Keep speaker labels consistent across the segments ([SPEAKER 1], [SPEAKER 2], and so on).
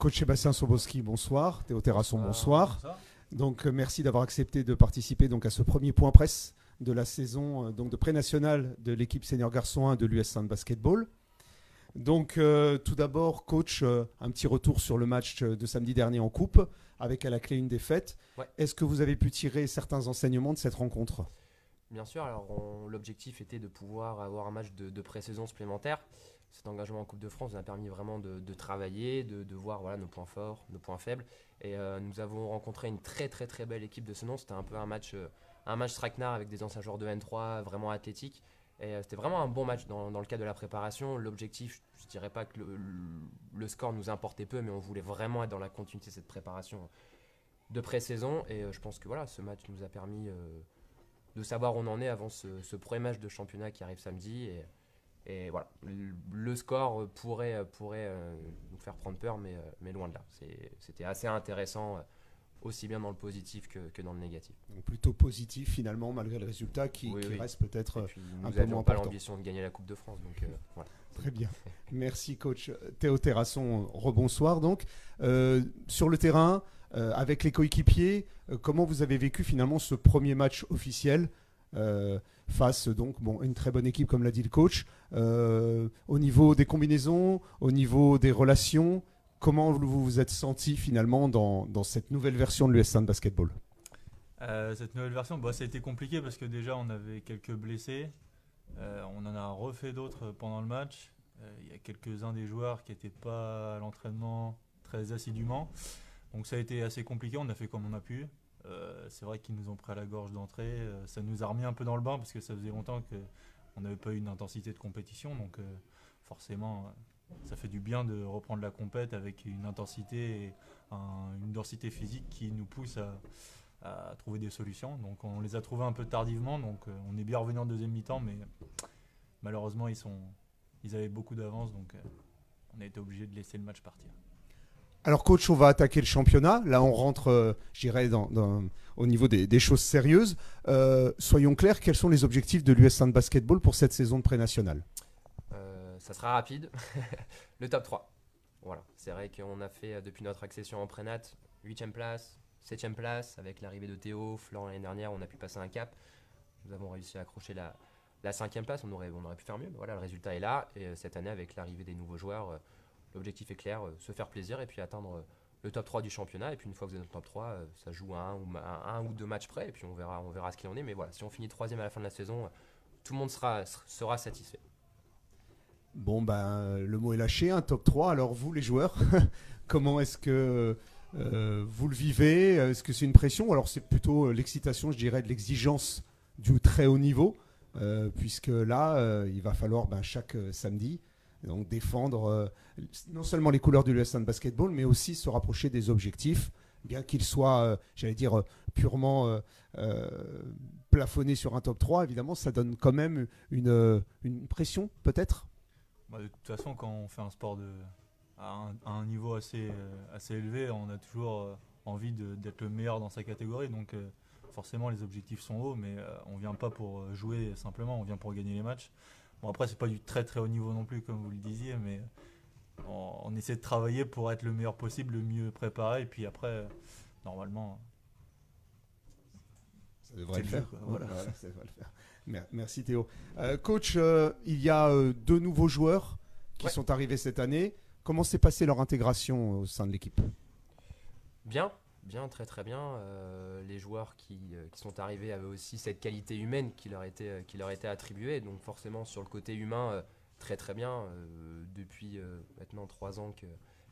[SPEAKER 1] Coach Sébastien Soboski, bonsoir. Théo Terrasson, bonsoir.
[SPEAKER 2] Bonsoir.
[SPEAKER 1] Donc, merci d'avoir accepté de participer donc, à ce premier point presse de la saison donc, de pré-nationale de l'équipe senior garçon 1 de l'US Saint Basketball. Donc, tout d'abord, coach, un petit retour sur le match de samedi dernier en coupe, avec à la clé une défaite.
[SPEAKER 3] Ouais.
[SPEAKER 1] Est-ce que vous avez pu tirer certains enseignements de cette rencontre ?
[SPEAKER 3] Bien sûr, alors l'objectif était de pouvoir avoir un match de pré-saison supplémentaire. Cet engagement en Coupe de France nous a permis vraiment de travailler, de voir voilà, nos points forts, nos points faibles. Et nous avons rencontré une très très très belle équipe de ce nom. C'était un peu un match traquenard avec des anciens joueurs de N3 vraiment athlétiques. Et c'était vraiment un bon match dans le cadre de la préparation. L'objectif, je ne dirais pas que le score nous importait peu, mais on voulait vraiment être dans la continuité de cette préparation de pré-saison. Et je pense que voilà, ce match nous a permis de savoir où on en est avant ce premier match de championnat qui arrive samedi. Et voilà, le score pourrait nous faire prendre peur, mais loin de là. C'était assez intéressant, aussi bien dans le positif que dans le négatif.
[SPEAKER 1] Donc, plutôt positif finalement, malgré le résultat qui reste peut-être
[SPEAKER 3] Et puis,
[SPEAKER 1] un
[SPEAKER 3] nous
[SPEAKER 1] peu
[SPEAKER 3] n'avions
[SPEAKER 1] moins
[SPEAKER 3] pas
[SPEAKER 1] important.
[SPEAKER 3] l'ambition de gagner la Coupe de France, donc voilà.
[SPEAKER 1] Très bien. Merci coach. Théo Terrasson, rebonsoir donc. Sur le terrain, avec les coéquipiers, comment vous avez vécu finalement ce premier match officiel face donc une très bonne équipe comme l'a dit le coach, au niveau des combinaisons, au niveau des relations, comment vous vous êtes senti finalement dans cette nouvelle version de l'US Saint Basketball ?
[SPEAKER 2] Cette nouvelle version, ça a été compliqué parce que déjà on avait quelques blessés. On en a refait d'autres pendant le match. Il y a quelques-uns des joueurs qui n'étaient pas à l'entraînement très assidûment. Donc ça a été assez compliqué, on a fait comme on a pu. C'est vrai qu'ils nous ont pris à la gorge d'entrée. Ça nous a remis un peu dans le bain parce que ça faisait longtemps qu'on n'avait pas eu une intensité de compétition. Donc forcément, ça fait du bien de reprendre la compète avec une intensité et une densité physique qui nous pousse à trouver des solutions. Donc on les a trouvées un peu tardivement. Donc on est bien revenu en deuxième mi-temps, mais malheureusement ils avaient beaucoup d'avance. Donc on a été obligé de laisser le match partir.
[SPEAKER 1] Alors coach, on va attaquer le championnat. Là, on rentre, je dirais, au niveau des choses sérieuses. Soyons clairs, quels sont les objectifs de l'US Saint Basketball pour cette saison de pré-nationale ?
[SPEAKER 3] Ça sera rapide. Le top 3. Voilà. C'est vrai qu'on a fait, depuis notre accession en pré-nat, 8e place, 7e place. Avec l'arrivée de Théo, Florent l'année dernière, on a pu passer un cap. Nous avons réussi à accrocher la 5e place. On aurait pu faire mieux. Mais voilà, le résultat est là. Et cette année, avec l'arrivée des nouveaux joueurs, l'objectif est clair, se faire plaisir et puis atteindre le top 3 du championnat. Et puis une fois que vous êtes dans le top 3, ça joue à un ou deux matchs près. Et puis on verra ce qu'il en est. Mais voilà, si on finit 3e à la fin de la saison, tout le monde sera satisfait.
[SPEAKER 1] Bon, le mot est lâché, un top 3. Alors vous, les joueurs, comment est-ce que vous le vivez ? Est-ce que c'est une pression ? Alors c'est plutôt l'excitation, je dirais, de l'exigence du très haut niveau, puisque là, il va falloir chaque samedi donc défendre non seulement les couleurs de l'US Saint Basketball, mais aussi se rapprocher des objectifs, bien qu'ils soient, purement plafonnés sur un top 3. Évidemment, ça donne quand même une pression, peut-être ?
[SPEAKER 2] De toute façon, quand on fait un sport à un niveau assez élevé, on a toujours envie d'être le meilleur dans sa catégorie. Donc forcément, les objectifs sont hauts, mais on ne vient pas pour jouer simplement, on vient pour gagner les matchs. Bon, après, c'est pas du très très haut niveau non plus, comme vous le disiez, mais on essaie de travailler pour être le meilleur possible, le mieux préparé. Et puis après, normalement,
[SPEAKER 1] ça devrait le faire.
[SPEAKER 2] Voilà.
[SPEAKER 1] Ça devrait le faire. Merci Théo. Coach, il y a 2 nouveaux joueurs qui sont arrivés cette année. Comment s'est passée leur intégration au sein de l'équipe ?
[SPEAKER 3] Bien, très très bien. Les joueurs qui sont arrivés avaient aussi cette qualité humaine qui leur était attribuée. Donc forcément sur le côté humain, très très bien. Depuis maintenant 3 ans que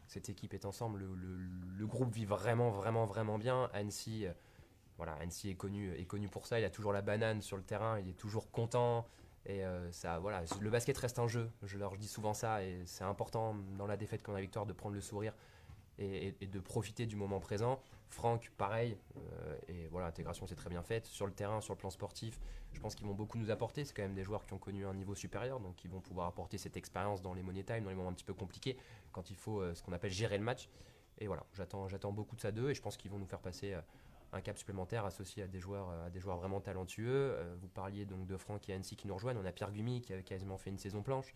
[SPEAKER 3] cette équipe est ensemble, le groupe vit vraiment vraiment vraiment bien. Annecy est connu pour ça. Il a toujours la banane sur le terrain, il est toujours content. Et le basket reste un jeu. Je leur dis souvent ça et c'est important dans la défaite comme dans la victoire de prendre le sourire et de profiter du moment présent. Franck, pareil, et voilà, l'intégration s'est très bien faite sur le terrain, sur le plan sportif. Je pense qu'ils vont beaucoup nous apporter. C'est quand même des joueurs qui ont connu un niveau supérieur, donc ils vont pouvoir apporter cette expérience dans les money time, dans les moments un petit peu compliqués, quand il faut ce qu'on appelle gérer le match. Et voilà, j'attends beaucoup de ça d'eux et je pense qu'ils vont nous faire passer un cap supplémentaire associé à des joueurs vraiment talentueux. Vous parliez donc de Franck et Annecy qui nous rejoignent. On a Pierre Gumi qui a quasiment fait une saison planche,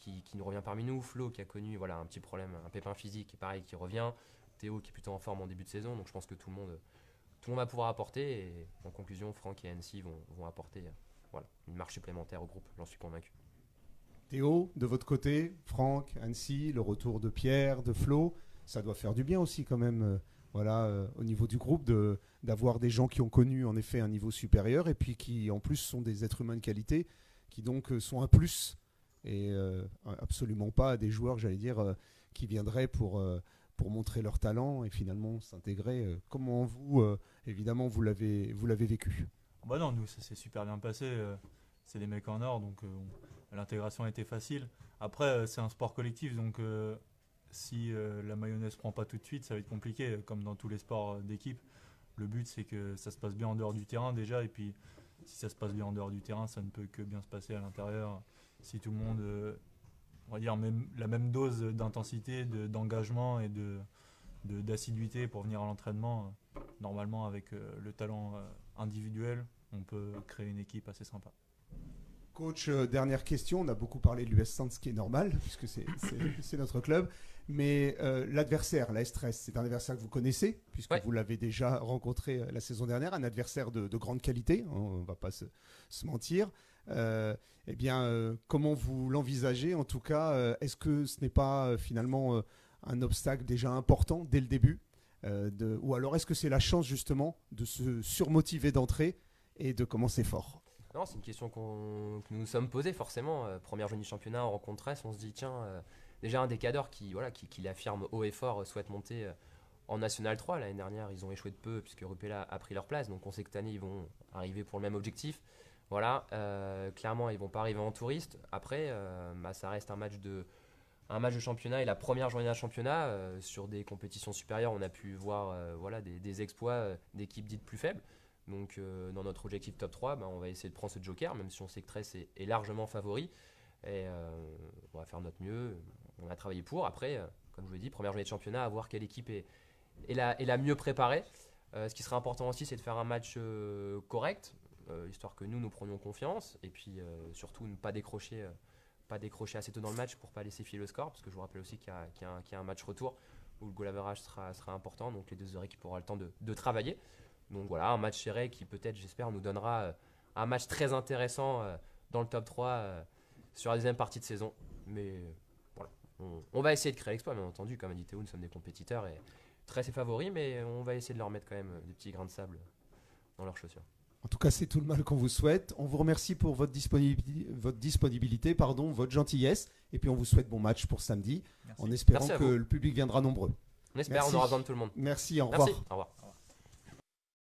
[SPEAKER 3] qui nous revient parmi nous, Flo qui a connu un petit problème, un pépin physique, et pareil, qui revient, Théo qui est plutôt en forme en début de saison, donc je pense que tout le monde va pouvoir apporter, et en conclusion, Franck et Annecy vont apporter une marche supplémentaire au groupe, j'en suis convaincu.
[SPEAKER 1] Théo, de votre côté, Franck, Annecy, le retour de Pierre, de Flo, ça doit faire du bien aussi quand même, au niveau du groupe, d'avoir des gens qui ont connu en effet un niveau supérieur et puis qui en plus sont des êtres humains de qualité, qui donc sont un plus et absolument pas des joueurs, j'allais dire, qui viendraient pour montrer leur talent et finalement s'intégrer. Comment vous, évidemment, vous l'avez vécu?
[SPEAKER 2] Bah non, nous ça s'est super bien passé. C'est des mecs en or, donc l'intégration a été facile. Après, c'est un sport collectif, donc si la mayonnaise prend pas tout de suite, ça va être compliqué, comme dans tous les sports d'équipe. Le but, c'est que ça se passe bien en dehors du terrain déjà, et puis si ça se passe bien en dehors du terrain, ça ne peut que bien se passer à l'intérieur. Si tout le monde, on va dire la même dose d'intensité, d'engagement et d'assiduité pour venir à l'entraînement, normalement avec le talent individuel, on peut créer une équipe assez sympa.
[SPEAKER 1] Coach, dernière question. On a beaucoup parlé de l'US Saints, ce qui est normal, puisque c'est notre club. Mais l'adversaire, la S13, c'est un adversaire que vous connaissez, puisque vous l'avez déjà rencontré la saison dernière, un adversaire de grande qualité, hein, on ne va pas se mentir. Comment vous l'envisagez? En tout cas, est-ce que ce n'est pas finalement un obstacle déjà important dès le début ou alors est-ce que c'est la chance justement de se surmotiver d'entrée et de commencer fort?
[SPEAKER 3] Non, c'est une question que nous nous sommes posées forcément. Première journée du championnat, on rencontre Tresse, on se dit tiens, déjà un des cadres qui l'affirme haut et fort souhaite monter en National 3. L'année dernière, ils ont échoué de peu puisque Rupella a pris leur place. Donc on sait que cette année, ils vont arriver pour le même objectif. Clairement, ils ne vont pas arriver en touriste. Après, ça reste un match de championnat et la première journée d'un championnat. Sur des compétitions supérieures, on a pu voir des exploits d'équipes dites plus faibles. Donc dans notre objectif top 3, on va essayer de prendre ce joker, même si on sait que Tresse est largement favori. Et on va faire notre mieux. On a travaillé pour. Après, comme je vous l'ai dit, première journée de championnat, à voir quelle équipe est la mieux préparée. Ce qui serait important aussi, c'est de faire un match correct, histoire que nous prenions confiance. Et puis surtout, ne pas décrocher assez tôt dans le match pour ne pas laisser filer le score. Parce que je vous rappelle aussi qu'il y a un match retour où le goal average sera important. Donc les deux équipes auront le temps de travailler. Donc voilà, un match serré qui peut-être, j'espère, nous donnera un match très intéressant dans le top 3 sur la deuxième partie de saison. Mais voilà, on va essayer de créer l'exploit, bien entendu. Comme a dit Théo, nous sommes des compétiteurs et très favoris, mais on va essayer de leur mettre quand même des petits grains de sable dans leurs chaussures.
[SPEAKER 1] En tout cas, c'est tout le mal qu'on vous souhaite. On vous remercie pour votre disponibilité, votre gentillesse. Et puis on vous souhaite bon match pour samedi, en espérant que le public viendra nombreux.
[SPEAKER 3] On espère, on aura besoin de tout le monde.
[SPEAKER 1] Merci, au revoir.
[SPEAKER 3] Merci, au revoir.